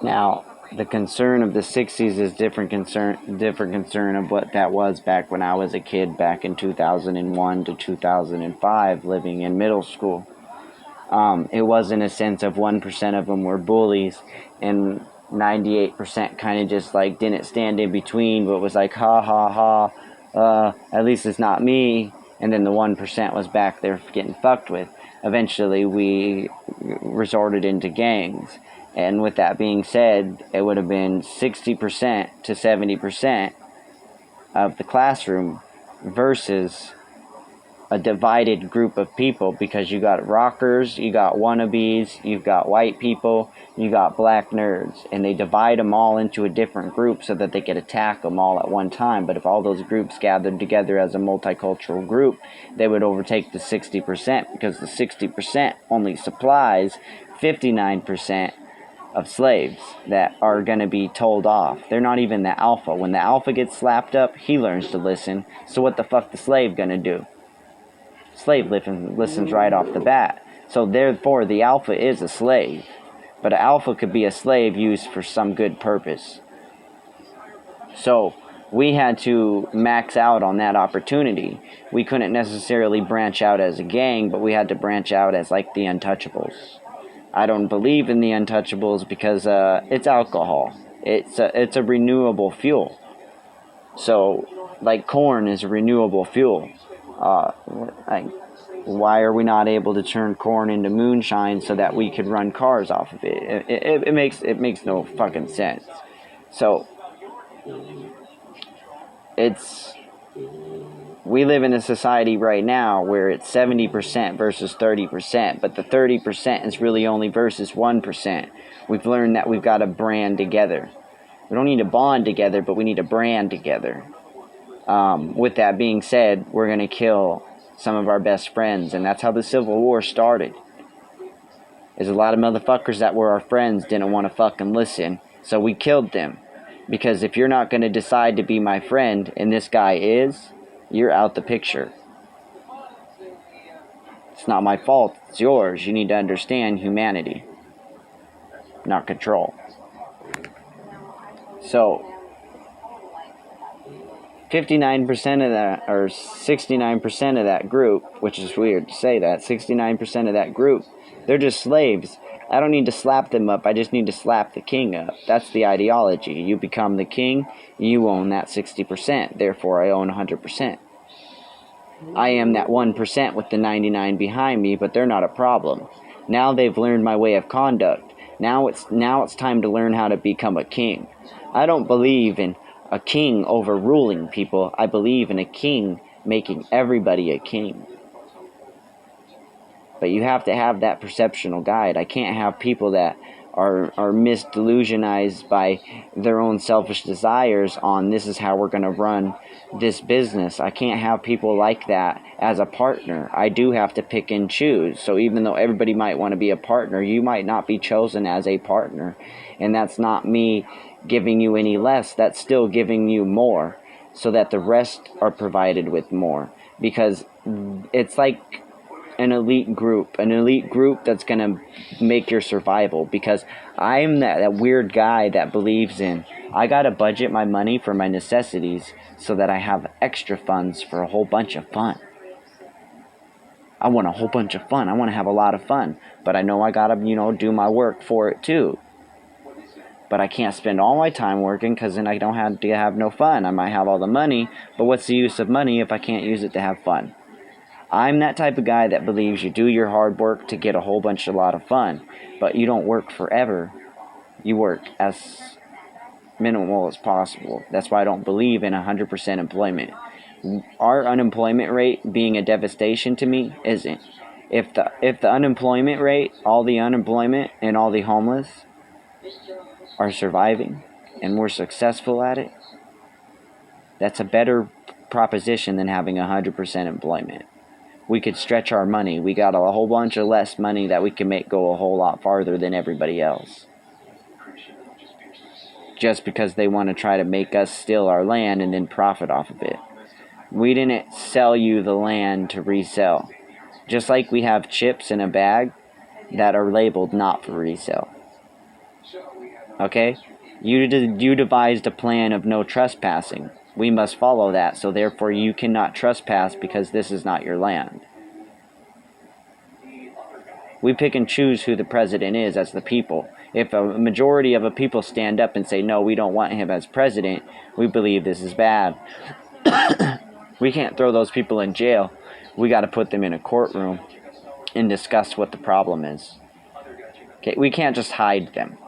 Now, the concern of the 60s is different concern of what that was back when I was a kid back in 2001 to 2005 living in middle school. It was in a sense of 1% of them were bullies and 98% kind of just like didn't stand in between but was like ha ha ha, at least it's not me, and then the 1% was back there getting fucked with. Eventually we resorted into gangs. And with that being said, it would have been 60% to 70% of the classroom versus a divided group of people, because you got rockers, you got wannabes, you've got white people, you got black nerds, and they divide them all into a different group so that they could attack them all at one time. But if all those groups gathered together as a multicultural group, they would overtake the 60%, because the 60% only supplies 59% of slaves that are going to be told off. They're not even the alpha. When the alpha gets slapped up, he learns to listen. So what the fuck the slave going to do? Slave listens right off the bat. So therefore, the alpha is a slave. But an alpha could be a slave used for some good purpose. So we had to max out on that opportunity. We couldn't necessarily branch out as a gang, but we had to branch out as like the Untouchables. I don't believe in the Untouchables because it's alcohol. It's a renewable fuel. So, like corn is a renewable fuel. Why are we not able to turn corn into moonshine so that we could run cars off of it? It makes no fucking sense. So, we live in a society right now where it's 70% versus 30%, but the 30% is really only versus 1%. We've learned that we've got to brand together. We don't need to bond together, but we need to brand together. With that being said, we're going to kill some of our best friends, and that's how the Civil War started. There's a lot of motherfuckers that were our friends didn't want to fucking listen, so we killed them. Because if you're not going to decide to be my friend, and this guy is, you're out the picture. It's not my fault, it's yours. You need to understand humanity, not control. So, 59% of that, or 69% of that group, which is weird to say that, 69% of that group, they're just slaves. I don't need to slap them up, I just need to slap the king up. That's the ideology. You become the king, you own that 60%, therefore I own 100%. I am that 1% with the 99 behind me, but they're not a problem. Now they've learned my way of conduct. Now it's time to learn how to become a king. I don't believe in a king overruling people. I believe in a king making everybody a king. But you have to have that perceptional guide. I can't have people that are misdelusionized by their own selfish desires on this is how we're going to run this business. I can't have people like that as a partner. I do have to pick and choose. So even though everybody might want to be a partner, you might not be chosen as a partner. And that's not me giving you any less. That's still giving you more so that the rest are provided with more. Because it's like an elite group that's going to make your survival. Because I'm that weird guy that believes in, I got to budget my money for my necessities so that I have extra funds for a whole bunch of fun. I want a whole bunch of fun. I want to have a lot of fun. But I know I got to, do my work for it too. But I can't spend all my time working because then I don't have no fun. I might have all the money, but what's the use of money if I can't use it to have fun? I'm that type of guy that believes you do your hard work to get a whole bunch of lot of fun, but you don't work forever. You work as minimal as possible. That's why I don't believe in 100% employment. Our unemployment rate being a devastation to me isn't. If the unemployment rate, all the unemployment and all the homeless are surviving and we're successful at it, that's a better proposition than having 100% employment. We could stretch our money. We got a whole bunch of less money that we can make go a whole lot farther than everybody else. Just because they want to try to make us steal our land and then profit off of it. We didn't sell you the land to resell. Just like we have chips in a bag that are labeled not for resale. Okay? You devised a plan of no trespassing. We must follow that, so therefore you cannot trespass because this is not your land. We pick and choose who the president is as the people. If a majority of a people stand up and say, no, we don't want him as president, we believe this is bad. We can't throw those people in jail. We got to put them in a courtroom and discuss what the problem is. Okay, we can't just hide them.